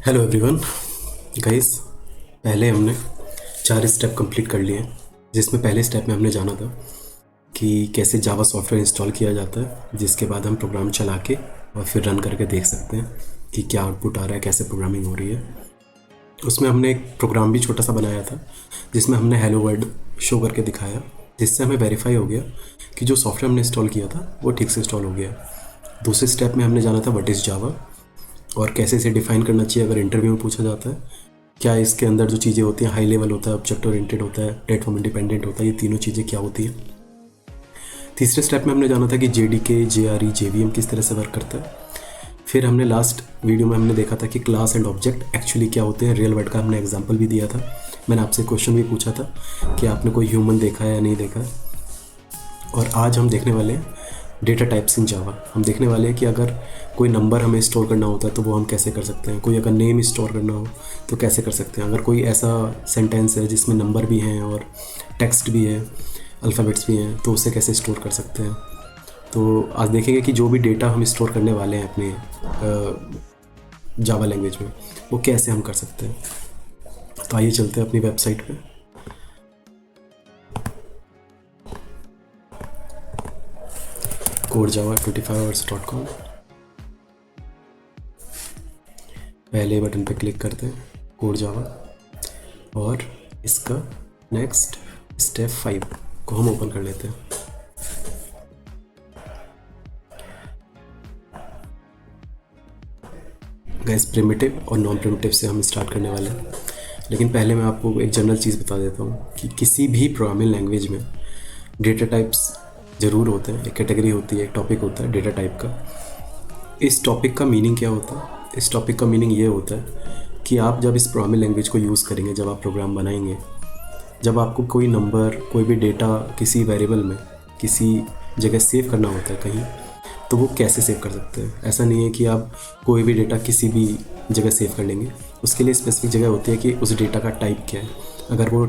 Hello everyone guys. पहले हमने 4 step complete कर लिए जिसमें पहले स्टेप में हमने जाना था कि कैसे जावा सॉफ्टवेयर इंस्टॉल किया जाता है, जिसके बाद हम प्रोग्राम चला के और फिर रन करके देख सकते हैं कि क्या आउटपुट आ रहा है, कैसे प्रोग्रामिंग हो रही है। उसमें हमने एक प्रोग्राम भी छोटा सा बनाया था जिसमें हमने हेलो वर्ल्ड शो करके दिखाया, जिससे हमें वेरीफाई हो गया कि जो सॉफ्टवेयर हमने इंस्टॉल किया था वो ठीक से इंस्टॉल हो गया। दूसरे स्टेप में हमने जाना था व्हाट इज़ जावा और कैसे इसे डिफ़ाइन करना चाहिए अगर इंटरव्यू में पूछा जाता है। क्या इसके अंदर जो चीज़ें होती हैं, हाई लेवल होता है, ऑब्जेक्ट ओरिएंटेड होता है, प्लेटफॉर्म इंडिपेंडेंट होता है, ये तीनों चीज़ें क्या होती हैं। तीसरे स्टेप में हमने जाना था कि JDK, JRE, JVM किस तरह से वर्क करता है। फिर हमने लास्ट वीडियो में हमने देखा था कि क्लास एंड ऑब्जेक्ट एक्चुअली क्या होते हैं। रियल वर्ल्ड का हमने एग्जाम्पल भी दिया था। मैंने आपसे क्वेश्चन भी पूछा था कि आपने कोई ह्यूमन देखा है या नहीं देखा है। और आज हम देखने वाले हैं डेटा टाइप्स इन जावा। हम देखने वाले हैं कि अगर कोई नंबर हमें स्टोर करना होता है तो वो हम कैसे कर सकते हैं, कोई अगर नेम स्टोर करना हो तो कैसे कर सकते हैं, अगर कोई ऐसा सेंटेंस है जिसमें नंबर भी हैं और टेक्स्ट भी है, अल्फ़ाबेट्स भी हैं, तो उसे कैसे स्टोर कर सकते हैं। तो आज देखेंगे कि जो भी डेटा हम स्टोर करने वाले हैं अपने जावा लैंग्वेज में, वो कैसे हम कर सकते हैं। तो आइए चलते हैं अपनी वेबसाइट पे। codejava25hours.com। पहले बटन पे क्लिक करते हैं कोड जावा और इसका नेक्स्ट स्टेप 5 को हम ओपन कर लेते हैं। गाइस, प्रिमिटिव और नॉन प्रिमिटिव से हम स्टार्ट करने वाले हैं, लेकिन पहले मैं आपको एक जनरल चीज़ बता देता हूँ कि किसी भी प्रोग्रामिंग लैंग्वेज में डेटा टाइप्स ज़रूर होते हैं। एक कैटेगरी होती है, एक टॉपिक होता है डेटा टाइप का। इस टॉपिक का मीनिंग क्या होता है? इस टॉपिक का मीनिंग ये होता है कि आप जब इस प्रोग्रामिंग लैंग्वेज को यूज़ करेंगे, जब आप प्रोग्राम बनाएंगे, जब आपको कोई नंबर, कोई भी डेटा किसी वेरिएबल में किसी जगह सेव करना होता है कहीं, तो वो कैसे सेव कर सकते हैं। ऐसा नहीं है कि आप कोई भी डेटा किसी भी जगह सेव कर लेंगे। उसके लिए स्पेसिफिक जगह होती है कि उस डेटा का टाइप क्या है। अगर वो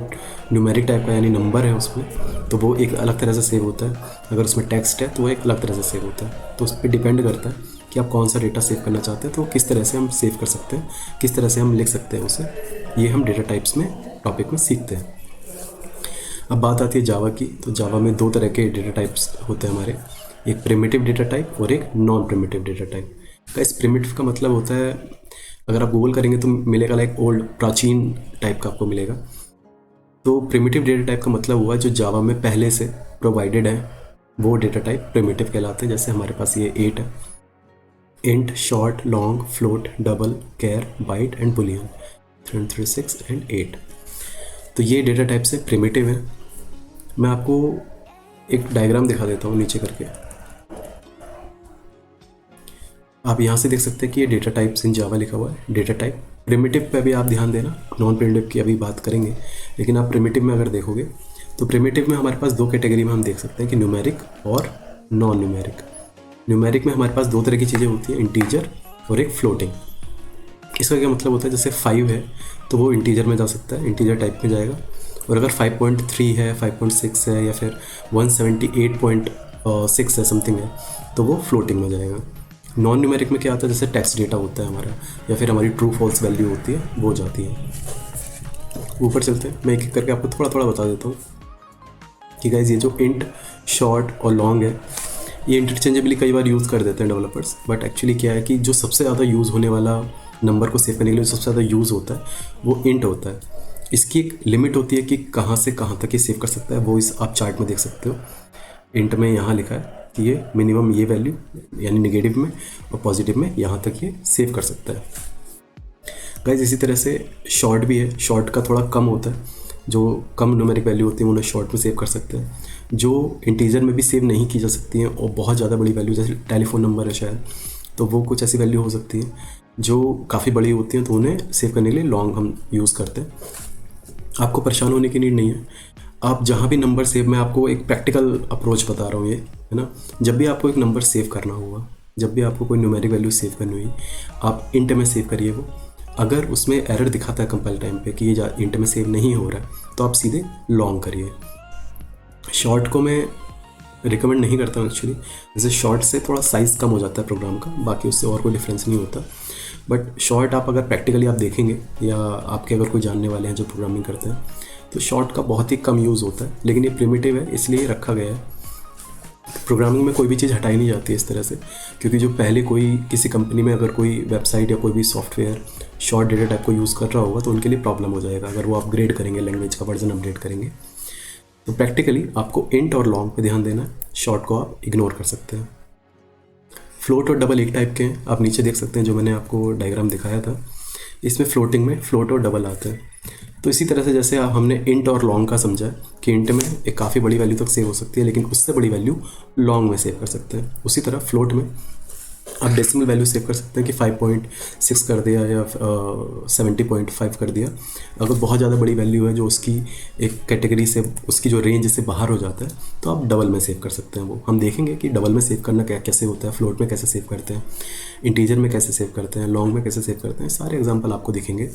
न्यूमेरिक टाइप का यानी नंबर है उसमें, तो वो एक अलग तरह से सेव होता है। अगर उसमें टेक्स्ट है तो वो एक अलग तरह से सेव होता है। तो उस पर डिपेंड करता है कि आप कौन सा डेटा सेव करना चाहते हैं, तो किस तरह से हम सेव कर सकते हैं, किस तरह से हम लिख सकते हैं उसे। ये हम डेटा टाइप्स में टॉपिक में सीखते हैं। अब बात आती है जावा की। तो जावा में 2 तरह के डेटा टाइप्स होते हैं हमारे, एक प्रिमिटिव डेटा टाइप और एक नॉन प्रिमिटिव डेटा टाइप। इस प्रिमिटिव का मतलब होता है, अगर आप गूगल करेंगे तो मिलेगा लाइक ओल्ड, प्राचीन टाइप का आपको मिलेगा। तो प्रिमिटिव डेटा टाइप का मतलब हुआ जो जावा में पहले से प्रोवाइडेड है, वो डेटा टाइप प्रिमिटिव कहलाते हैं। जैसे हमारे पास ये 8 है, int, short, long, float, double, char, byte and boolean, 336 and 8। तो ये डेटा टाइप से प्रिमिटिव है। मैं आपको एक डायग्राम दिखा देता हूँ नीचे करके। आप यहाँ से देख सकते हैं कि ये डेटा टाइप्स इन जावा लिखा हुआ है। डेटा टाइप प्रिमिटिव पे भी आप ध्यान देना, नॉन प्रिमिटिव की अभी बात करेंगे, लेकिन आप प्रिमिटिव में अगर देखोगे तो प्रिमिटिव में हमारे पास 2 कैटेगरी में हम देख सकते हैं कि न्यूमेरिक और नॉन न्यूमेरिक। न्यूमेरिक में हमारे पास 2 तरह की चीज़ें होती हैं, इंटीजर और एक फ्लोटिंग। इसका क्या मतलब होता है, जैसे 5 है तो वो इंटीजर में जा सकता है, इंटीजर टाइप में जाएगा। और अगर 5.3 है, 5.6 है, या फिर 178.6 है, समथिंग है, तो वो फ्लोटिंग में जाएगा। नॉन न्यूमेरिक में क्या आता है, जैसे टेक्स्ट डेटा होता है हमारा, या फिर हमारी ट्रू फॉल्स वैल्यू होती है, वो जाती है। ऊपर चलते हैं, मैं एक एक करके आपको थोड़ा थोड़ा बता देता हूँ कि गाइस ये जो इंट, शॉर्ट और लॉन्ग है, ये इंटरचेंजेबली कई बार यूज़ कर देते हैं डेवलपर्स। बट एक्चुअली क्या है कि जो सबसे ज़्यादा यूज़ होने वाला नंबर को सेव करने के लिए सबसे ज़्यादा यूज़ होता है वो इंट होता है। इसकी एक लिमिट होती है कि कहाँ से कहाँ तक ये सेव कर सकता है, वो इस आप चार्ट में देख सकते हो। इंट में यहाँ लिखा है कि ये मिनिमम ये वैल्यू यानी नेगेटिव में, और पॉजिटिव में यहाँ तक ये सेव कर सकता है। गाइस, इसी तरह से शॉर्ट भी है। शॉर्ट का थोड़ा कम होता है, जो कम न्यूमेरिक वैल्यू होती है उन्हें शॉर्ट में सेव कर सकते हैं। जो इंटीजर में भी सेव नहीं की जा सकती हैं और बहुत ज़्यादा बड़ी वैल्यू, जैसे टेलीफोन नंबर है शायद, तो वो कुछ ऐसी वैल्यू हो सकती है जो काफ़ी बड़ी होती हैं, तो उन्हें सेव करने के लिए लॉन्ग हम यूज़ करते हैं। आपको परेशान होने की नीड नहीं है। आप जहाँ भी नंबर सेव, मैं आपको एक प्रैक्टिकल अप्रोच बता रहा हूँ ये, है ना। जब भी आपको एक नंबर सेव करना होगा, जब भी आपको कोई न्यूमेरिक वैल्यू सेव करनी हुई, आप इंट में सेव करिए वो। अगर उसमें एरर दिखाता है कंपाइल टाइम पे कि ये इंट में सेव नहीं हो रहा है, तो आप सीधे लॉन्ग करिए। शॉर्ट को मैं रिकमेंड नहीं करता हूँ एक्चुअली, जैसे शॉर्ट से थोड़ा साइज़ कम हो जाता है प्रोग्राम का, बाकी उससे और कोई डिफरेंस नहीं होता। बट शॉर्ट आप अगर प्रैक्टिकली आप देखेंगे या आपके अगर कोई जानने वाले हैं जो प्रोग्रामिंग करते हैं तो शॉर्ट का बहुत ही कम यूज़ होता है, लेकिन ये प्रिमिटिव है इसलिए रखा गया है। प्रोग्रामिंग में कोई भी चीज़ हटाई नहीं जाती है इस तरह से, क्योंकि जो पहले कोई किसी कंपनी में अगर कोई वेबसाइट या कोई भी सॉफ्टवेयर शॉर्ट डेटा टाइप को यूज़ कर रहा होगा तो उनके लिए प्रॉब्लम हो जाएगा अगर वो अपग्रेड करेंगे, लैंग्वेज का वर्जन अपडेट करेंगे। तो प्रैक्टिकली आपको इंट और लॉन्ग पे ध्यान देना है, शॉर्ट को आप इग्नोर कर सकते हैं। फ्लोट और डबल एक टाइप के हैं, आप नीचे देख सकते हैं जो मैंने आपको डायग्राम दिखाया था, इसमें फ्लोटिंग में फ्लोट और डबल आते हैं। तो इसी तरह से जैसे आप हमने इंट और लॉन्ग का समझा है कि इंट में एक काफ़ी बड़ी वैल्यू तक सेव हो सकती है, लेकिन उससे बड़ी वैल्यू लॉन्ग में सेव कर सकते हैं। उसी तरह फ्लोट में आप डेसिमल वैल्यू सेव कर सकते हैं कि 5.6 कर दिया या 70.5 कर दिया। अगर बहुत ज़्यादा बड़ी वैल्यू है जो उसकी एक कैटेगरी से, उसकी जो रेंज से बाहर हो जाता है, तो आप डबल में सेव कर सकते हैं। वो हम देखेंगे कि डबल में सेव करना कैसे होता है, फ्लोट में कैसे सेव करते हैं, इंटीजर में कैसे सेव करते हैं, लॉन्ग में कैसे सेव करते हैं, सारे एग्जाम्पल आपको दिखेंगे।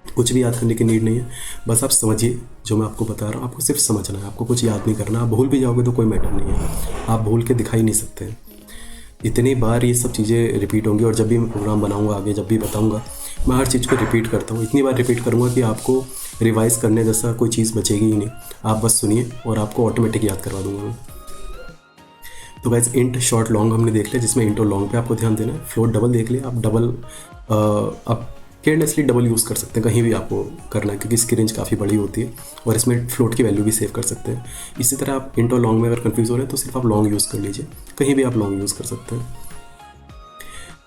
कुछ भी याद करने की नीड नहीं है, बस आप समझिए जो मैं आपको बता रहा हूँ, आपको सिर्फ समझना है, आपको कुछ याद नहीं करना। आप भूल भी जाओगे तो कोई मैटर नहीं है, आप भूल के दिखाई नहीं सकते हैं। इतनी बार ये सब चीज़ें रिपीट होंगी और जब भी मैं प्रोग्राम बनाऊंगा आगे, जब भी बताऊंगा, मैं हर चीज़ को रिपीट करता हूँ। इतनी बार रिपीट करूँगा कि आपको रिवाइज करने जैसा कोई चीज़ बचेगी ही नहीं। आप बस सुनिए और आपको ऑटोमेटिक याद करवा दूंगा मैं। तो गाइस इंट शॉर्ट लॉन्ग हमने देख लिया, जिसमें इंट और लॉन्ग पे आपको ध्यान देना है। फ्लोट डबल देख लिया, आप डबल आप केयरलेसली डबल यूज़ कर सकते हैं, कहीं भी आपको करना है, क्योंकि इसकी रेंज काफ़ी बड़ी होती है और इसमें फ्लोट की वैल्यू भी सेव कर सकते हैं। इसी तरह आप इंट और लॉन्ग में अगर कंफ्यूज हो रहे हैं तो सिर्फ आप लॉन्ग यूज़ कर लीजिए, कहीं भी आप लॉन्ग यूज़ कर सकते हैं।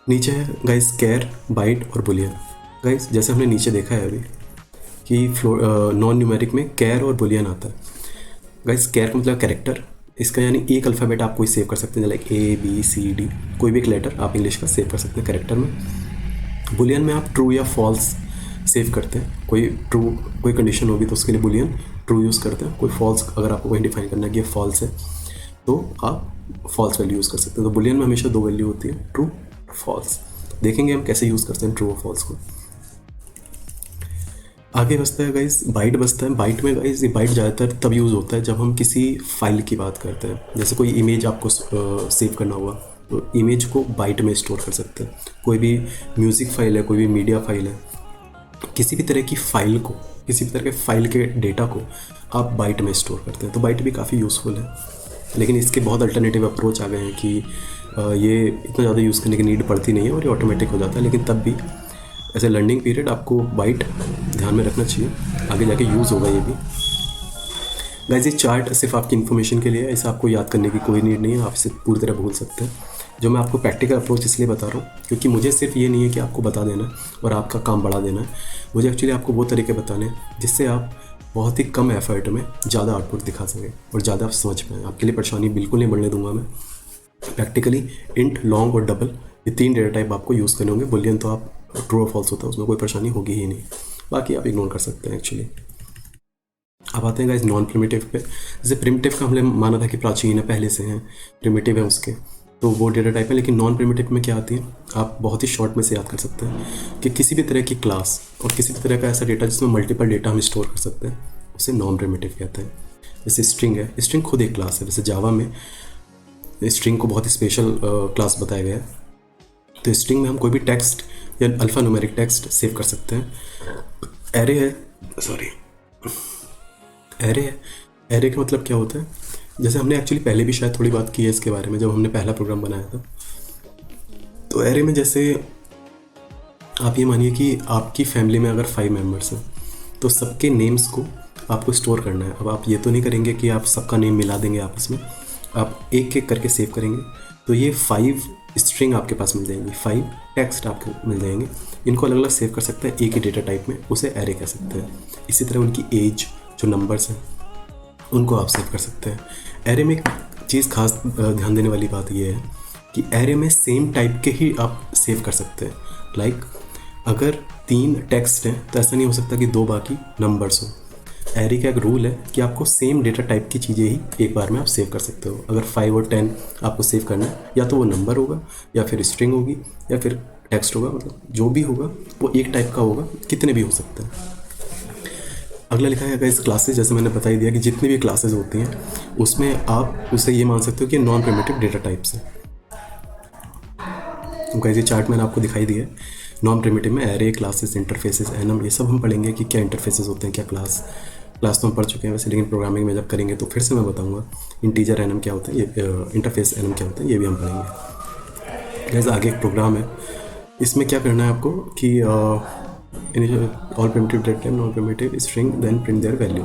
नीचे है गाइस कैर, बाइट और बुलियन। गाइस जैसे हमने नीचे देखा है अभी कि नॉन न्यूमेरिक में कैर और बुलियन आता है। गाइस कैर का मतलब कैरेक्टर, इसका यानी एक अल्फ़ाबेट आप कोई सेव कर सकते हैं, लाइक ABCD, कोई भी एक लेटर आप इंग्लिश का सेव कर सकते हैं कैरेक्टर में। बुलियन में आप ट्रू या फॉल्स सेव करते हैं, कोई कंडीशन होगी तो उसके लिए बुलियन ट्रू यूज़ करते हैं, कोई फॉल्स अगर आपको कहीं डिफाइन करना है कि ये फॉल्स है तो आप फॉल्स वैल्यू यूज़ कर सकते हैं। तो बुलियन में हमेशा दो वैल्यू होती है, ट्रू और फॉल्स। देखेंगे हम कैसे यूज़ करते हैं ट्रू और फॉल्स को। आगे बचता है गाइस बाइट बचता है। बाइट में गाइस ये बाइट ज़्यादातर तब यूज़ होता है जब हम किसी फाइल की बात करते हैं, जैसे कोई इमेज आपको सेव करना हुआ तो इमेज को बाइट में स्टोर कर सकते हैं। कोई भी म्यूज़िक फाइल है, कोई भी मीडिया फाइल है, किसी भी तरह की फाइल को, किसी भी तरह के फाइल के डेटा को आप बाइट में स्टोर करते हैं। तो बाइट भी काफ़ी यूज़फुल है, लेकिन इसके बहुत अल्टरनेटिव अप्रोच आ गए हैं कि ये इतना ज़्यादा यूज़ करने की नीड पड़ती नहीं है और ये ऑटोमेटिक हो जाता है। लेकिन तब भी एज ए लर्निंग पीरियड आपको बाइट ध्यान में रखना चाहिए, आगे जाके यूज़ होगा ये भी। गाइस ये चार्ट सिर्फ आपकी इन्फॉर्मेशन के लिए है, इसे आपको याद करने की कोई नीड नहीं है, आप इसे पूरी तरह भूल सकते हैं। जो मैं आपको प्रैक्टिकल अप्रोच इसलिए बता रहा हूँ क्योंकि मुझे सिर्फ ये नहीं है कि आपको बता देना है और आपका काम बढ़ा देना है, मुझे एक्चुअली आपको वो तरीके बताने हैं जिससे आप बहुत ही कम एफर्ट में ज़्यादा आउटपुट दिखा सकें और ज़्यादा आप समझ पाएँ। आपके लिए परेशानी बिल्कुल नहीं बढ़ने दूंगा मैं। प्रैक्टिकली इंट, लॉन्ग और डबल ये तीन डेटा टाइप आपको यूज़ करने होंगे। बुलियन तो आप ट्रू और फॉल्स होता है, उसमें कोई परेशानी होगी ही नहीं, बाकी आप इग्नोर कर सकते हैं एक्चुअली। अब आते हैं गाइस नॉन प्रिमिटिव पे। जैसे प्रिमिटिव का हमने माना था कि प्राचीन है, पहले से हैं, प्रिमिटिव है उसके, तो वो डेटा टाइप है। लेकिन नॉन प्रिमिटिव में क्या आती है, आप बहुत ही शॉर्ट में से याद कर सकते हैं कि किसी भी तरह की क्लास और किसी भी तरह का ऐसा डेटा जिसमें मल्टीपल डेटा हम स्टोर कर सकते हैं उसे नॉन प्रिमिटिव कहते हैं। जैसे स्ट्रिंग है, स्ट्रिंग खुद एक क्लास है। जैसे जावा में स्ट्रिंग को बहुत ही स्पेशल क्लास बताया गया है। तो स्ट्रिंग में हम कोई भी टेक्स्ट या अल्फ़ा न्यूमेरिक टेक्स्ट सेव कर सकते हैं। एरे है, एरे का मतलब क्या होता है, जैसे हमने एक्चुअली पहले भी शायद थोड़ी बात की है इसके बारे में जब हमने पहला प्रोग्राम बनाया था। तो एरे में जैसे आप ये मानिए कि आपकी फैमिली में अगर 5 मेंबर्स हैं तो सबके नेम्स को आपको स्टोर करना है। अब आप ये तो नहीं करेंगे कि आप सबका नेम मिला देंगे आपस में, आप एक एक करके सेव करेंगे। तो ये 5 स्ट्रिंग आपके पास मिल जाएंगी, 5 टेक्स्ट आपको मिल जाएंगे। इनको अलग अलग सेव कर सकते हैं एक ही डेटा टाइप में, उसे एरे कह सकते हैं। इसी तरह उनकी एज, जो नंबर्स हैं, उनको आप सेव कर सकते हैं। एरे में एक चीज़ खास ध्यान देने वाली बात यह है कि एरे में सेम टाइप के ही आप सेव कर सकते हैं। लाइक अगर 3 टेक्स्ट हैं तो ऐसा नहीं हो सकता कि 2 बाकी नंबर्स हों। एरे का एक रूल है कि आपको सेम डेटा टाइप की चीज़ें ही एक बार में आप सेव कर सकते हो। अगर 5 और 10 आपको सेव करना है, या तो वो नंबर होगा या फिर स्ट्रिंग होगी या फिर टेक्स्ट होगा, मतलब जो भी होगा वो एक टाइप का होगा, कितने भी हो सकते हैं। अगला लिखा है इस क्लासेस, जैसे मैंने बता ही दिया कि जितनी भी क्लासेस होती हैं उसमें आप उसे ये मान सकते हो कि नॉन प्रिमिटिव डेटा टाइप्स है। तो गाइस ये चार्ट मैंने आपको दिखाई दिया है। नॉन प्रिमिटिव में एरे, क्लासेस, इंटरफेसेस, एनम, ये सब हम पढ़ेंगे कि क्या इंटरफेसेस होते हैं, क्या क्लास तो हम पढ़ चुके हैं वैसे, लेकिन प्रोग्रामिंग में जब करेंगे तो फिर से मैं बताऊंगा इंटीजर एनम क्या होता है, ये इंटरफेस एनम क्या होता है, ये भी हम पढ़ेंगे। जैसे आगे एक प्रोग्राम है, इसमें क्या करना है आपको कि all primitive data type, non primitive string, then print their value.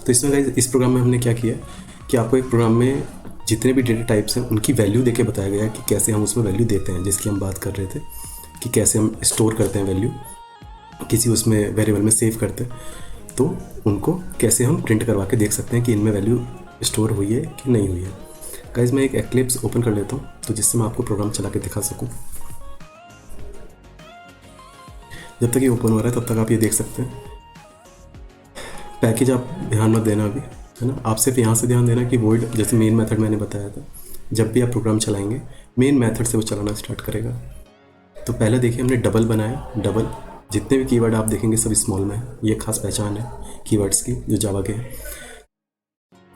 तो इसमें गाइस इस प्रोग्राम में हमने क्या किया कि आपको एक प्रोग्राम में जितने भी डेटा टाइप्स हैं उनकी वैल्यू देके बताया गया है कि कैसे हम उसमें वैल्यू देते हैं, जिसकी हम बात कर रहे थे कि कैसे हम स्टोर करते हैं वैल्यू किसी उसमें वेरिएबल में सेव करते हैं, तो उनको कैसे हम प्रिंट करवा के देख सकते हैं कि इनमें वैल्यू स्टोर हुई है कि नहीं हुई है। गाइस मैं एक एक्लिप्स ओपन कर लेता हूँ तो जिससे मैं आपको प्रोग्राम चला के दिखा सकूँ। जब तक ये ओपन हो रहा है तब तक आप ये देख सकते हैं। पैकेज आप ध्यान मत देना अभी, है ना, आप सिर्फ यहाँ से ध्यान देना कि वॉइड, जैसे मेन मेथड मैंने बताया था, जब भी आप प्रोग्राम चलाएंगे मेन मेथड से वो चलाना स्टार्ट करेगा। तो पहले देखिए हमने डबल बनाया, डबल, जितने भी कीवर्ड आप देखेंगे सब स्मॉल में है, ये खास पहचान है कीवर्ड्स की जो जावा के है।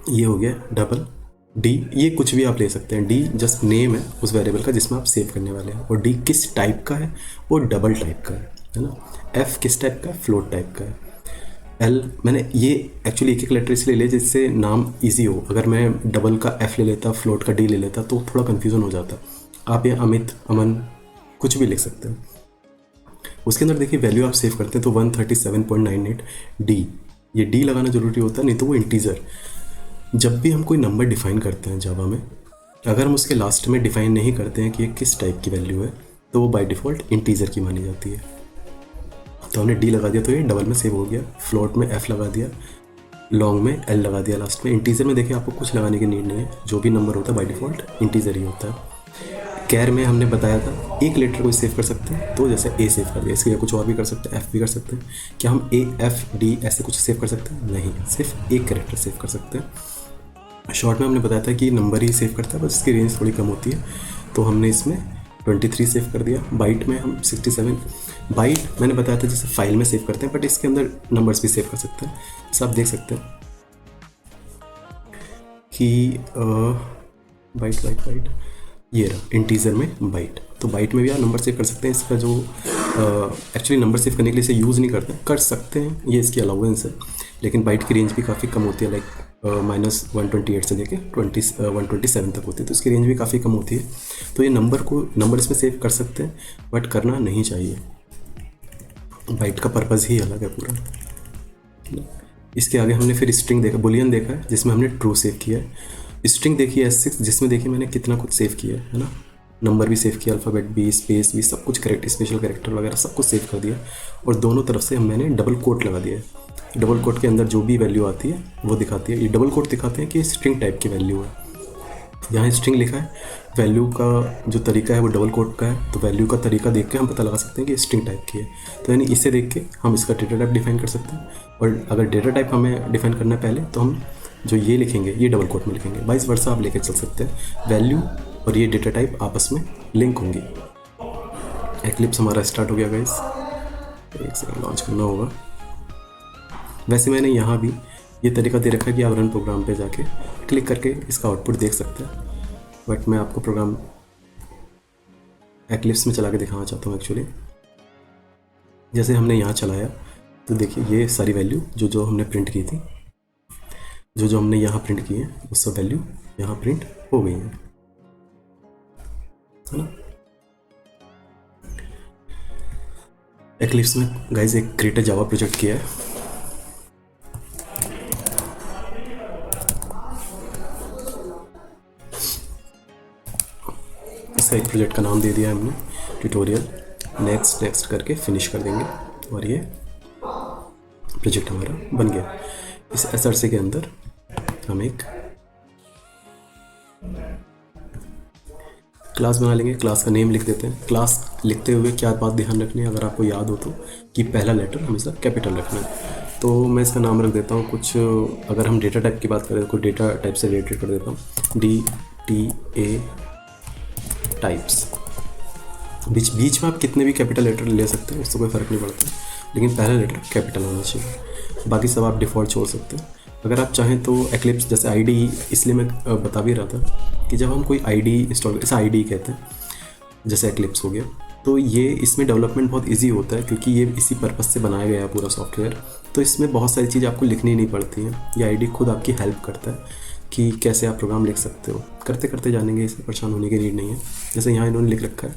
ये हो गया डबल। डी, ये कुछ भी आप ले सकते हैं, डी जस्ट नेम है उस वेरिएबल का जिसमें आप सेव करने वाले हैं, और डी किस टाइप का है, वो डबल टाइप का है ना। एफ किस टाइप का है, फ्लोट टाइप का है। एल, मैंने ये एक्चुअली एक एक लेटर इसलिए ले जिससे नाम इजी हो, अगर मैं डबल का एफ ले लेता, फ्लोट का डी ले लेता तो थोड़ा कन्फ्यूज़न हो जाता। आप ये अमित, अमन कुछ भी लिख सकते हैं। उसके अंदर देखिए वैल्यू आप सेव करते हैं तो 137.98 डी, ये डी लगाना जरूरी होता है, नहीं तो वो इंटीजर। जब भी हम कोई नंबर डिफाइन करते हैं जावा में, अगर हम उसके लास्ट में डिफाइन नहीं करते हैं कि ये किस टाइप की वैल्यू है, तो वो बाय डिफ़ॉल्ट इंटीजर की मानी जाती है। तो हमने डी लगा दिया तो ये डबल में सेव हो गया, फ्लोट में एफ लगा दिया, लॉन्ग में एल लगा दिया, लास्ट में इंटीजर में देखिए आपको कुछ लगाने की नीड नहीं है, जो भी नंबर होता है बाय डिफ़ॉल्ट इंटीजर ही होता है। कैर में हमने बताया था एक लेटर को सेव कर सकते हैं, तो जैसे ए सेव कर दिया, इसके लिए कुछ और भी कर सकते हैं, एफ भी कर सकते हैं। क्या हम ए एफ डी ऐसे कुछ सेव कर सकते हैं? नहीं, सिर्फ एक कैरेक्टर सेव कर सकते हैं। शॉर्ट में हमने बताया था कि नंबर ही सेव करता है, बस इसकी रेंज थोड़ी कम होती है, तो हमने इसमें 23 सेव कर दिया। बाइट में हम 67, बाइट मैंने बताया था जैसे फाइल में सेव करते हैं, बट इसके अंदर नंबर्स भी सेव कर सकते हैं। जैसे आप देख सकते हैं कि बाइट बाइट बाइट, ये रहा इंटीजर में बाइट, तो बाइट में भी आप नंबर सेव कर सकते हैं। इसका जो एक्चुअली नंबर सेव करने के लिए इसे यूज़ नहीं करते, कर सकते हैं, ये इसकी अलाउंस है, लेकिन बाइट की रेंज भी काफ़ी कम होती है, लाइक -128 से लेके 127 तक होती है, तो इसकी रेंज भी काफ़ी कम होती है। तो ये नंबर इसमें सेव कर सकते हैं, बट करना नहीं चाहिए, बाइट का पर्पज़ ही अलग है पूरा। इसके आगे हमने फिर स्ट्रिंग देखा, बुलियन देखा है जिसमें हमने ट्रू सेव किया है। स्ट्रिंग देखिए S6 जिसमें देखिए मैंने कितना कुछ सेव किया है ना, नंबर भी सेव किया, अल्फ़ाबेट भी, स्पेस भी, सब कुछ करेक्ट, स्पेशल कैरेक्टर वगैरह सब कुछ सेव कर दिया, और दोनों तरफ से मैंने डबल कोट लगा दिया है। डबल कोट के अंदर जो भी वैल्यू आती है वो दिखाती है, ये डबल कोट दिखाते हैं कि स्ट्रिंग टाइप की वैल्यू है। यहाँ स्ट्रिंग लिखा है, वैल्यू का जो तरीका है वो डबल कोट का है, तो वैल्यू का तरीका देख के हम पता लगा सकते हैं कि स्ट्रिंग टाइप की है। तो यानी इसे देख के हम इसका डेटा टाइप डिफाइन कर सकते हैं, और अगर डेटा टाइप हमें डिफाइन करना है पहले, तो हम जो ये लिखेंगे ये डबल कोट में लिखेंगे, वाइस वर्सा आप लेके चल सकते हैं। वैल्यू और ये डेटा टाइप आपस में लिंक होंगी। एक्लिप्स हमारा स्टार्ट हो गया गाइस, एक सेकंड लॉन्च करना होगा। वैसे मैंने यहाँ भी ये तरीका दे रखा है कि आप रन प्रोग्राम पे जाके क्लिक करके इसका आउटपुट देख सकते हैं, बट मैं आपको प्रोग्राम एक्लिप्स में चला के दिखाना चाहता हूँ एक्चुअली। जैसे हमने यहाँ चलाया तो देखिए ये सारी वैल्यू जो हमने प्रिंट की थी, जो हमने यहाँ प्रिंट की है वो सब वैल्यू यहाँ प्रिंट हो गई है ना। एक्लिप्स में गाइस एक क्रिएट जावा प्रोजेक्ट किया है, इसका एक प्रोजेक्ट का नाम दे दिया है हमने, ट्यूटोरियल नेक्स्ट करके फिनिश कर देंगे, और ये प्रोजेक्ट हमारा बन गया। इस एसआरसी के अंदर हम एक क्लास बना लेंगे, क्लास का नेम लिख देते हैं। क्लास लिखते हुए क्या बात ध्यान रखनी है, अगर आपको याद हो तो, कि पहला लेटर हमेशा कैपिटल रखना है। तो मैं इसका नाम रख देता हूँ कुछ, अगर हम डेटा टाइप की बात करें तो कोई डेटा टाइप से रिलेटेड कर देता हूँ, DTA टाइप्स। बीच में आप कितने भी कैपिटल लेटर ले सकते हैं, उससे कोई फ़र्क नहीं पड़ता, लेकिन पहला लेटर कैपिटल होना चाहिए, बाकी सब आप डिफ़ॉल्ट छोड़ सकते हैं। अगर आप चाहें तो एक्लिप्स जैसे आईडी, इसलिए मैं बता भी रहा था कि जब हम कोई आईडी इंस्टॉल, इसे आईडी कहते हैं, जैसे एक्लिप्स हो गया, तो ये इसमें डेवलपमेंट बहुत इजी होता है क्योंकि ये इसी पर्पस से बनाया गया है पूरा सॉफ्टवेयर। तो इसमें बहुत सारी चीज़ आपको लिखनी नहीं पड़ती हैं, ये आईडी खुद आपकी हेल्प करता है कि कैसे आप प्रोग्राम लिख सकते हो। करते करते जानेंगे, इसमें परेशान होने की नीड नहीं है। जैसे यहाँ इन्होंने लिख रखा है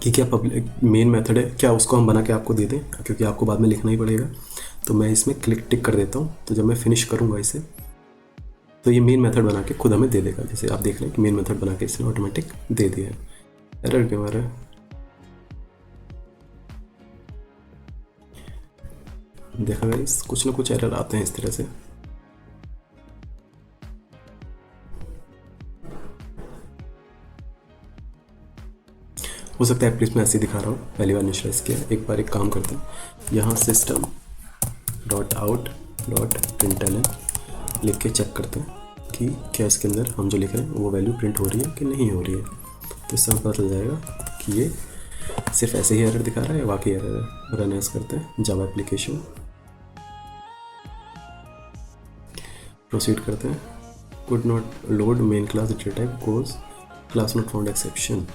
कि क्या पब्लिक मेन मेथड है, क्या उसको हम बना के आपको दे दें क्योंकि आपको बाद में लिखना ही पड़ेगा। तो मैं इसमें क्लिक टिक कर देता हूँ। तो जब मैं फिनिश करूँगा इसे तो ये मेन मेथड बना के खुद हमें दे देगा। जैसे आप देख रहे हैं कि मेन मेथड बना के इसने ऑटोमेटिक दे दिया है। एरर क्यों आ रहा है? देखा गाइस, कुछ ना कुछ एरर आते हैं इस तरह से। हो सकता है प्लीज मैं ऐसे ही दिखा रहा हूँ, पहली बार इनिशियलाइज किया। एक बार एक काम करते हैं, यहाँ system dot out dot println लिख के चेक करते हैं कि क्या इसके अंदर हम जो लिख रहे हैं वो वैल्यू प्रिंट हो रही है कि नहीं हो रही है। तो इससे हमें पता चल जाएगा कि ये सिर्फ ऐसे ही एरर दिखा रहा है, वाकई एरर है। रन एज करते हैं, जावा एप्लीकेशन प्रोसीड करते हैं। Could not load main class data type course class not found exception,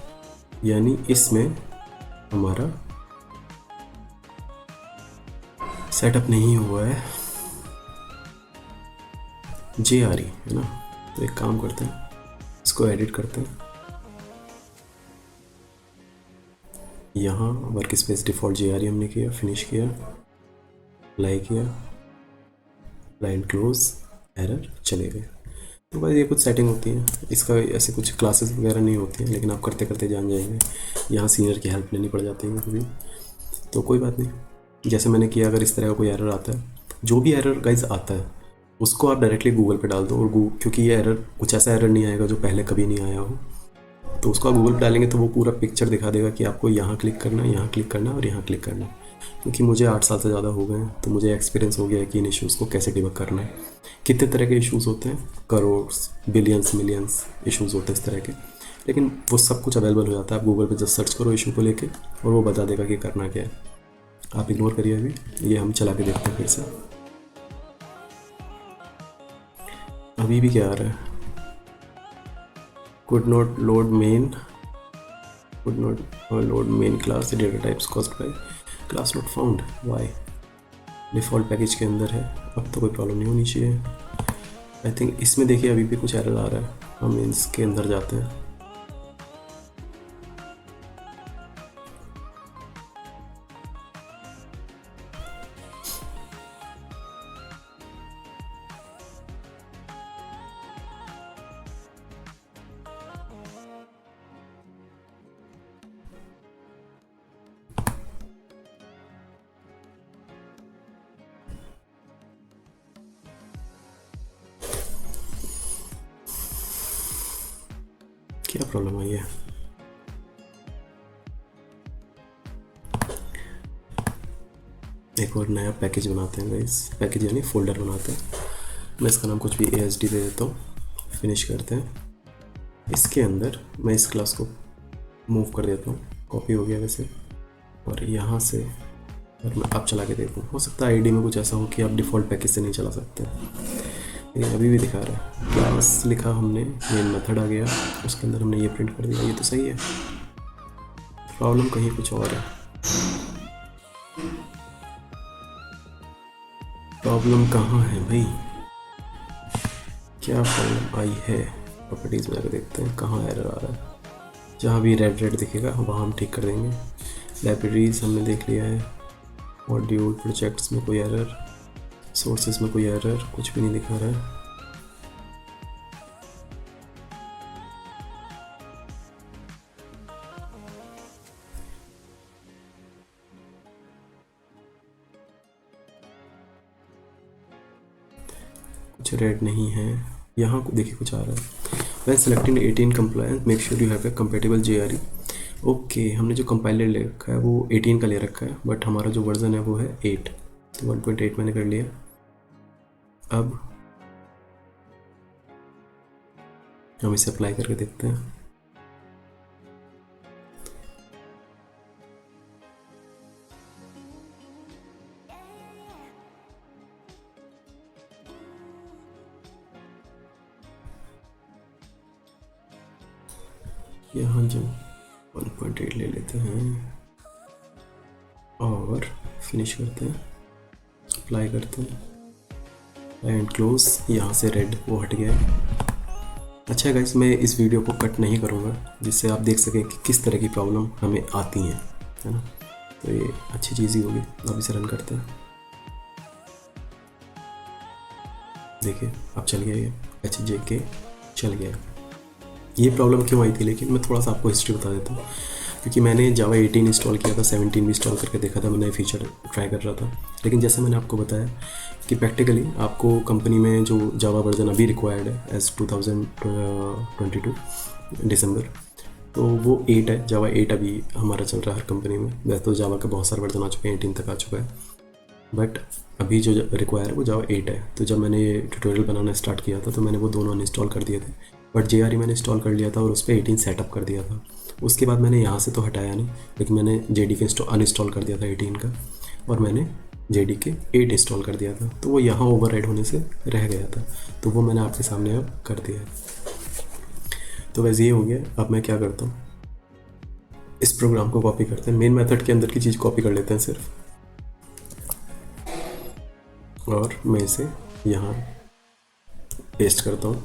यानी इसमें हमारा सेटअप नहीं हुआ है JRE, है ना। तो एक काम करते हैं, इसको एडिट करते हैं। यहाँ वर्क स्पेस डिफ़ॉल्ट JRE हमने किया, फिनिश किया, अप्लाई किया, लाइन क्लोज, एरर चले गए। तो भाई ये कुछ सेटिंग होती है, इसका ऐसे कुछ क्लासेस वगैरह नहीं होती हैं, लेकिन आप करते करते जान जाएंगे। यहाँ सीनियर की हेल्प लेनी पड़ जाती है कभी, तो कोई बात नहीं। जैसे मैंने किया, अगर इस तरह का कोई एरर आता है, जो भी एरर गाइज आता है उसको आप डायरेक्टली गूगल पे डाल दो। और क्योंकि ये एरर कुछ ऐसा एरर नहीं आएगा जो पहले कभी नहीं आया हो, तो उसको आप गूगल पे डालेंगे तो वो पूरा पिक्चर दिखा देगा कि आपको यहाँ क्लिक करना है, यहाँ क्लिक करना है और यहाँ क्लिक करना है। क्योंकि मुझे 8 साल से ज़्यादा हो गए हैं, तो मुझे एक्सपीरियंस हो गया है कि इन इश्यूज़ को कैसे डिबग करना है। कितने तरह के इश्यूज़ होते हैं, करोड़ बिलियंस मिलियंस इश्यूज़ होते हैं इस तरह के, लेकिन वो सब कुछ अवेलेबल हो जाता है। आप गूगल पे जस्ट सर्च करो इशू को लेके और वो बता देगा कि करना क्या है। आप इग्नोर करिए, अभी ये हम चला के देखते हैं फिर से। अभी भी क्या आ रहा है? could not load main class data types caused by class not found। why? Default package के अंदर है, अब तो कोई प्रॉब्लम नहीं होनी चाहिए। आई थिंक इसमें देखिए अभी भी कुछ एरर आ रहा है। हम इसके अंदर जाते हैं, क्या प्रॉब्लम आई है? एक और नया पैकेज बनाते हैं गाइस, पैकेज यानी फोल्डर बनाते हैं। मैं इसका नाम कुछ भी ASD दे देता हूँ, फिनिश करते हैं। इसके अंदर मैं इस क्लास को मूव कर देता हूँ, कॉपी हो गया वैसे, और यहाँ से और मैं अब चला के देखूँ। हो सकता है ID में कुछ ऐसा हो कि आप डिफ़ॉल्ट पैकेज से नहीं चला सकते, लेकिन अभी भी दिखा रहा है। क्लास लिखा हमने, मेन मेथड आ गया, उसके अंदर हमने ये प्रिंट कर दिया, ये तो सही है। प्रॉब्लम कहीं कुछ और है। प्रॉब्लम कहाँ है भाई? क्या प्रॉब्लम आई है? प्रॉपर्टीज़ में जाकर देखते हैं कहाँ एरर आ रहा है। जहाँ भी रेड रेड दिखेगा वहाँ हम ठीक कर देंगे। लाइब्रेरीज हमने देख लिया है, मॉड्यूल प्रोजेक्ट्स में कोई एरर, सोर्सेज में कोई एरर, कुछ भी नहीं दिखा रहा है। कुछ रेड नहीं है, यहाँ को देखिए कुछ आ रहा है। When selecting 18 compliance, make sure you have a compatible JRE। Okay, हमने जो कंपाइलर ले रखा है वो 18 का ले रखा है, बट हमारा जो वर्जन है वो है 8, तो 1.8 मैंने कर लिया। अब हम इसे अप्लाई करके देखते हैं। यहाँ जो 1.8 ले लेते हैं और फिनिश करते हैं, अप्लाई करते हैं एंड क्लोज। यहाँ से रेड वो हट गया। अच्छा गाइस, मैं इस वीडियो को कट नहीं करूँगा जिससे आप देख सकें कि किस तरह की प्रॉब्लम हमें आती हैं, है ना। तो ये अच्छी चीज़ ही होगी। अब इसे रन करते हैं। देखिए अब चल गया, ये HJK चल गया। ये प्रॉब्लम क्यों आई थी, लेकिन मैं थोड़ा सा आपको हिस्ट्री बता देता हूँ। क्योंकि मैंने जावा 18 इंस्टॉल किया था, 17 भी इंस्टॉल करके देखा था, मैं नए फीचर ट्राई कर रहा था। लेकिन जैसे मैंने आपको बताया कि प्रैक्टिकली आपको कंपनी में जो जावा वर्जन अभी रिक्वायर्ड है एज 2022 दिसंबर, तो वो 8 है। जावा 8 अभी हमारा चल रहा है हर कंपनी में। वैसे तो जावा का बहुत सारे वर्जन आ चुके हैं, 18 तक आ चुका है, बट अभी जो रिक्वायर है वो जावा 8 है। तो जब मैंने ये ट्यूटोरियल बनाना स्टार्ट किया था तो मैंने वो दोनों अनइंस्टॉल कर दिए थे, बट JRE मैंने इंस्टॉल कर लिया था और उस पर 18 सेटअप कर दिया था। उसके बाद मैंने यहाँ से तो हटाया नहीं, लेकिन मैंने JDK अनइंस्टॉल कर दिया था 18 का, और मैंने JDK 8 इंस्टॉल कर दिया था। तो वो यहाँ ओवरराइड होने से रह गया था, तो वो मैंने आपके सामने अब कर दिया है। तो वैसे ये हो गया। अब मैं क्या करता हूँ, इस प्रोग्राम को कॉपी करते हैं, मेन मेथड के अंदर की चीज़ कॉपी कर लेते हैं सिर्फ, और मैं इसे यहाँ पेस्ट करता हूँ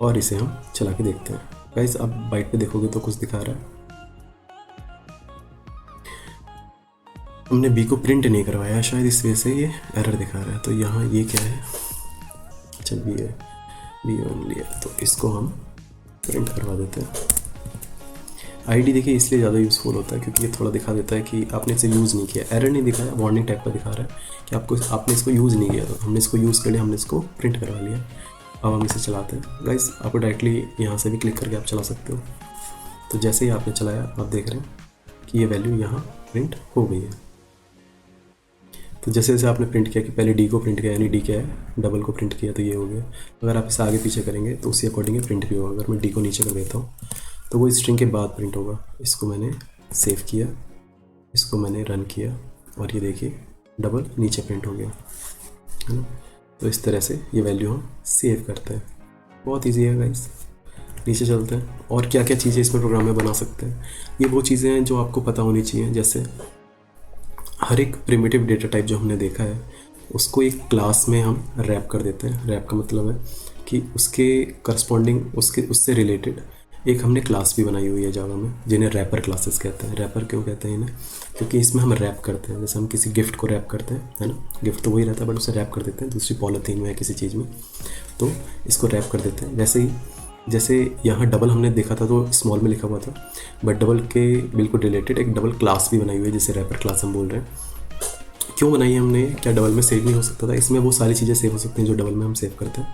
और इसे हम चला के देखते हैं। गाइस आप बाइट पे देखोगे तो कुछ दिखा रहा है, हमने बी को प्रिंट नहीं करवाया शायद, इस वजह से ये एरर दिखा रहा है। तो यहाँ ये क्या है, अच्छा बी है, बी ओनली है, तो इसको हम प्रिंट करवा देते हैं। ID देखिए इसलिए ज़्यादा यूज़फुल होता है क्योंकि ये थोड़ा दिखा देता है कि आपने इसे यूज़ नहीं किया। एरर नहीं दिखाया, वार्निंग टाइप का दिखा रहा है कि आपने इसको यूज़ नहीं किया, तो हमने इसको यूज़ कर लिया, हमने इसको प्रिंट करवा लिया। अब हम इसे चलाते हैं। गाइस आपको डायरेक्टली यहाँ से भी क्लिक करके आप चला सकते हो। तो जैसे ही आपने चलाया आप देख रहे हैं कि ये वैल्यू यहाँ प्रिंट हो गई है। तो जैसे जैसे आपने प्रिंट किया कि पहले D को प्रिंट किया, यानी D क्या है, डबल को प्रिंट किया, तो ये हो गया। अगर आप इसे आगे पीछे करेंगे तो उसी अकॉर्डिंग प्रिंट भी होगा। अगर मैं D को नीचे कर देता हूँ तो वो स्ट्रिंग के बाद प्रिंट होगा। इसको मैंने सेव किया, इसको मैंने रन किया, और ये देखिए डबल नीचे प्रिंट हो गया, है ना। तो इस तरह से ये वैल्यू हम सेव करते हैं। बहुत इजी है गाइस। नीचे चलते हैं, और क्या क्या चीज़ें इसमें प्रोग्राम में बना सकते हैं। ये वो चीज़ें हैं जो आपको पता होनी चाहिए। जैसे हर एक प्रिमिटिव डेटा टाइप जो हमने देखा है उसको एक क्लास में हम रैप कर देते हैं। रैप का मतलब है कि उसके करस्पॉन्डिंग, उससे रिलेटेड एक हमने क्लास भी बनाई हुई है जावा में, जिन्हें रैपर क्लासेस कहते हैं। रैपर क्यों कहते हैं इन्हें, क्योंकि इसमें हम रैप करते हैं। जैसे हम किसी गिफ्ट को रैप करते हैं, है ना, गिफ्ट तो वही रहता है बट उसे रैप कर देते हैं दूसरी पॉलीथीन में, किसी चीज़ में, तो इसको रैप कर देते हैं। वैसे ही जैसे यहाँ डबल हमने देखा था तो स्मॉल में लिखा हुआ था, बट डबल के बिल्कुल रिलेटेड एक डबल क्लास भी बनाई हुई है जिसे रैपर क्लास हम बोल रहे हैं। क्यों बनाई है हमने, क्या डबल में सेव नहीं हो सकता था? इसमें वो सारी चीज़ें सेव हो सकती हैं जो डबल में हम सेव करते हैं,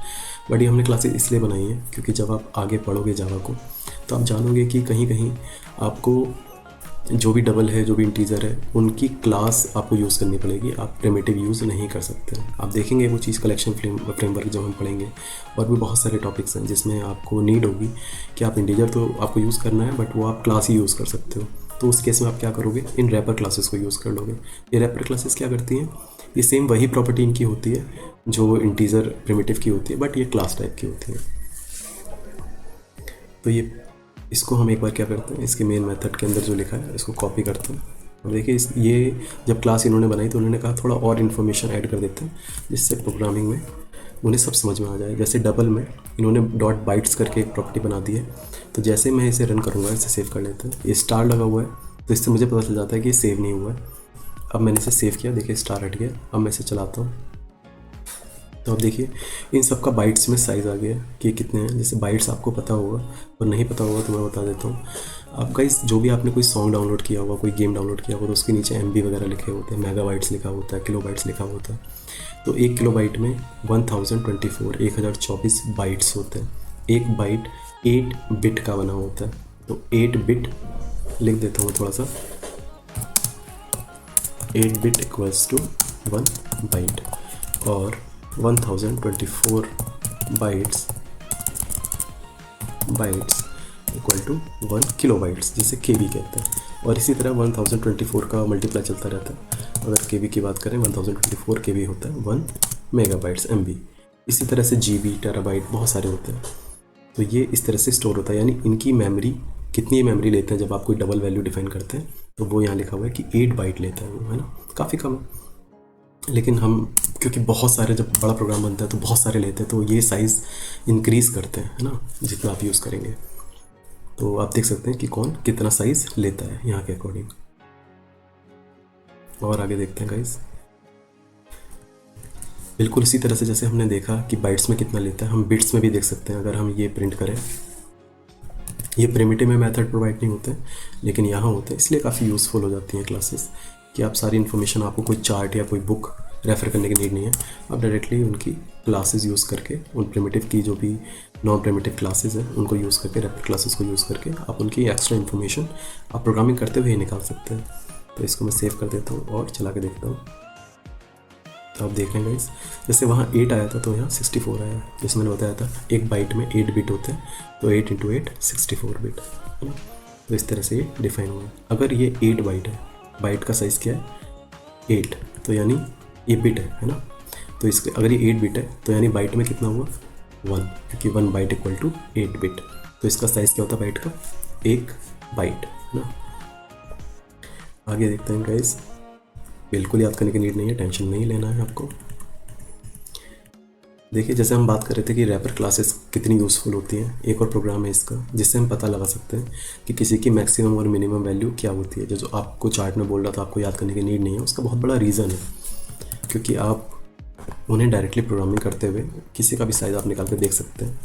बट ये हमने क्लासेस इसलिए बनाई है क्योंकि जब आप आगे पढ़ोगे जावा को तो आप जानोगे कि कहीं कहीं आपको जो भी डबल है, जो भी इंटीजर है, उनकी क्लास आपको यूज़ करनी पड़ेगी। आप प्रिमिटिव यूज़ नहीं कर सकते। आप देखेंगे वो चीज़ कलेक्शन फ्रेमवर्क जब हम पढ़ेंगे, और भी बहुत सारे टॉपिक्स हैं जिसमें आपको नीड होगी कि आप इंटीजर तो आपको यूज़ करना है बट वो आप क्लास ही यूज़ कर सकते हो। तो उस केस में आप क्या करोगे, इन रैपर क्लासेस को यूज़ कर लोगे। ये रैपर क्लासेस क्या करती हैं, ये सेम वही प्रॉपर्टी इनकी होती है जो इंटीजर प्रिमिटिव की होती है, बट ये क्लास टाइप की होती है। तो ये इसको हम एक बार क्या करते हैं, इसके मेन मेथड के अंदर जो लिखा है इसको कॉपी करते हैं, और देखिए ये जब क्लास इन्होंने बनाई तो उन्होंने कहा थोड़ा और इन्फॉर्मेशन ऐड कर देते हैं जिससे प्रोग्रामिंग में उन्हें सब समझ में आ जाए। जैसे डबल में इन्होंने डॉट बाइट्स करके एक प्रॉपर्टी बना दी है। तो जैसे मैं इसे रन करूँगा, इसे सेव कर लेते हैं, ये स्टार लगा हुआ है तो इससे मुझे पता चल जाता है कि ये सेव नहीं हुआ है। अब मैंने इसे सेव किया, देखिए स्टार हट गया। अब मैं इसे चलाता हूँ तो अब देखिए इन सब का बाइट्स में साइज़ आ गया कि कितने हैं। जैसे बाइट्स आपको पता होगा और नहीं पता होगा तो मैं बता देता हूँ। आप गाइस जो भी आपने कोई सॉन्ग डाउनलोड किया होगा, कोई गेम डाउनलोड किया होगा, तो उसके नीचे MB वगैरह लिखे होते हैं, मेगाबाइट्स लिखा होता है, किलोबाइट्स लिखा होता है। तो 1 किलोबाइट में 1024 बाइट्स होते हैं। एक बाइट 8 बिट का बना होता है। तो 8 बिट लिख देता हूँ थोड़ा सा, 8 बिट इक्वल्स टू 1 बाइट, और 1024 बाइट्स इक्वल टू 1 किलोबाइट्स, जिसे KB कहते हैं। और इसी तरह 1024 का मल्टीप्लाई चलता रहता है। अगर KB की बात करें 1024 KB होता है 1 मेगाबाइट्स MB। इसी तरह से GB, टेराबाइट बहुत सारे होते हैं। तो ये इस तरह से स्टोर होता है, यानी इनकी मेमोरी कितनी मेमोरी लेते हैं जब आप कोई डबल वैल्यू डिफाइन करते हैं, तो वो यहाँ लिखा हुआ है कि 8 बाइट लेता है वो, है ना, काफ़ी कम है। लेकिन हम क्योंकि बहुत सारे जब बड़ा प्रोग्राम बनता है तो बहुत सारे लेते हैं, तो ये साइज़ इंक्रीज़ करते हैं, है ना, जितना आप यूज़ करेंगे। तो आप देख सकते हैं कि कौन कितना साइज़ लेता है यहाँ के अकॉर्डिंग। और आगे देखते हैं गाइस, बिल्कुल इसी तरह से जैसे हमने देखा कि बाइट्स में कितना लेता है, हम बिट्स में भी देख सकते हैं। अगर हम ये प्रिंट करें, ये प्रिमिटिव में मेथड प्रोवाइड नहीं होते लेकिन यहाँ होते हैं, इसलिए काफ़ी यूज़फुल हो जाती हैं क्लासेस कि आप सारी इन्फॉर्मेशन, आपको कोई चार्ट या कोई बुक रेफ़र करने की नीड नहीं है, आप डायरेक्टली उनकी क्लासेस यूज़ करके, उन प्रिमिटिव की जो भी नॉन प्रिमिटिव क्लासेस हैं उनको यूज़ करके, रेफर क्लासेस को यूज़ करके आप उनकी एक्स्ट्रा इन्फॉर्मेशन आप प्रोग्रामिंग करते हुए ही निकाल सकते हैं। तो इसको मैं सेव कर देता हूँ और चला के देखता हूँ। तो आप देख रहे हैं गाइस, जैसे वहाँ 8 आया था तो यहाँ 64 आया। जैसे मैंने बताया था एक बाइट में 8 बिट होते हैं, तो 8 × 8 64 बिट, है ना। तो इस तरह से ये डिफाइन हुआ है। अगर ये 8 बाइट है, बाइट का साइज़ क्या है 8, तो यानी ये बिट है ना। तो इसके अगर ये 8 बिट है तो यानी बाइट में कितना हुआ 1, क्योंकि 1 बाइट इक्वल टू 8 बिट। तो इसका साइज़ क्या होता है बाइट का, 1 बाइट, है ना। आगे देखते हैं गाइस, बिल्कुल याद करने की नीड नहीं है, टेंशन नहीं लेना है आपको। देखिए जैसे हम बात कर रहे थे कि रैपर क्लासेस कितनी यूज़फुल होती हैं, एक और प्रोग्राम है इसका जिससे हम पता लगा सकते हैं कि किसी की मैक्सिमम और मिनिमम वैल्यू क्या होती है। जो आपको चार्ट में बोल रहा था आपको याद करने की नीड नहीं है, उसका बहुत बड़ा रीज़न है क्योंकि आप उन्हें डायरेक्टली प्रोग्रामिंग करते हुए किसी का भी साइज़ आप निकाल कर देख सकते हैं।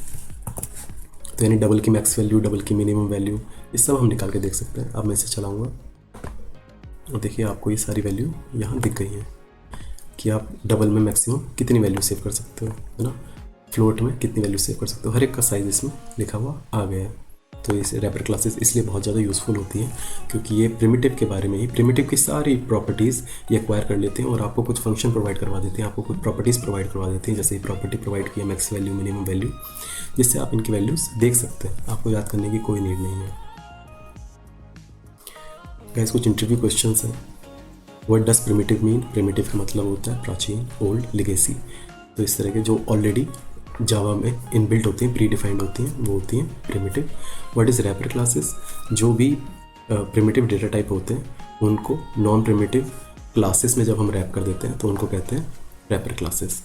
तो यानी डबल की मैक्स वैल्यू, डबल की मिनिमम वैल्यू, ये सब हम निकाल के देख सकते हैं। अब मैं इसे चलाऊँगा और देखिए आपको ये सारी वैल्यू यहाँ दिख गई हैं कि आप डबल में मैक्सिमम कितनी वैल्यू सेव कर सकते हो, है ना, फ्लोट में कितनी वैल्यू सेव कर सकते हो, हर एक का साइज़ इसमें लिखा हुआ आ गया है। तो इसे रैपर क्लासेस इसलिए बहुत ज़्यादा यूज़फुल होती हैं क्योंकि ये प्रिमिटिव के बारे में ही, प्रिमिटिव की सारी प्रॉपर्टीज़ ये एक्वायर कर लेते हैं और आपको कुछ फंक्शन प्रोवाइड करवा देते हैं, आपको कुछ प्रॉपर्टीज़ प्रोवाइड करवा देते हैं। जैसे प्रॉपर्टी प्रोवाइड किया मैक्स वैल्यू, मिनिमम वैल्यू, जिससे आप इनकी वैल्यूज़ देख सकते हैं, आपको याद करने की कोई नीड नहीं है। गाइस कुछ इंटरव्यू क्वेश्चंस हैं। What does primitive mean? Primitive का मतलब होता है प्राचीन, ओल्ड, लेगेसी। तो इस तरह के जो ऑलरेडी जावा में इनबिल्ट होती हैं, प्री डिफाइंड होती हैं, वो होती हैं primitive. What is wrapper classes? जो भी प्रिमिटिव डेटा टाइप होते हैं उनको नॉन प्रिमिटिव क्लासेस में जब हम रैप कर देते हैं तो उनको कहते हैं रैपर क्लासेस।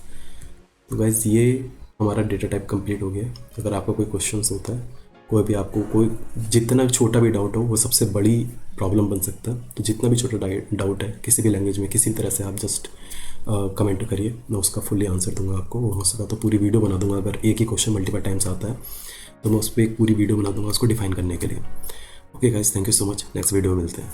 तो गाइस ये हमारा डेटा टाइप कंप्लीट हो गया। अगर आपका कोई क्वेश्चन होता है, कोई भी आपको कोई जितना छोटा भी डाउट हो, वो सबसे बड़ी प्रॉब्लम बन सकता है। तो जितना भी छोटा डाउट है किसी भी लैंग्वेज में, किसी तरह से आप जस्ट कमेंट करिए, मैं उसका फुल्ली आंसर दूंगा आपको। हो सका तो पूरी वीडियो बना दूंगा। अगर एक ही क्वेश्चन मल्टीपल टाइम्स आता है तो मैं उस पर एक पूरी वीडियो बना दूंगा उसको डिफाइन करने के लिए। Okay guys, thank you so much. Next video में मिलते हैं।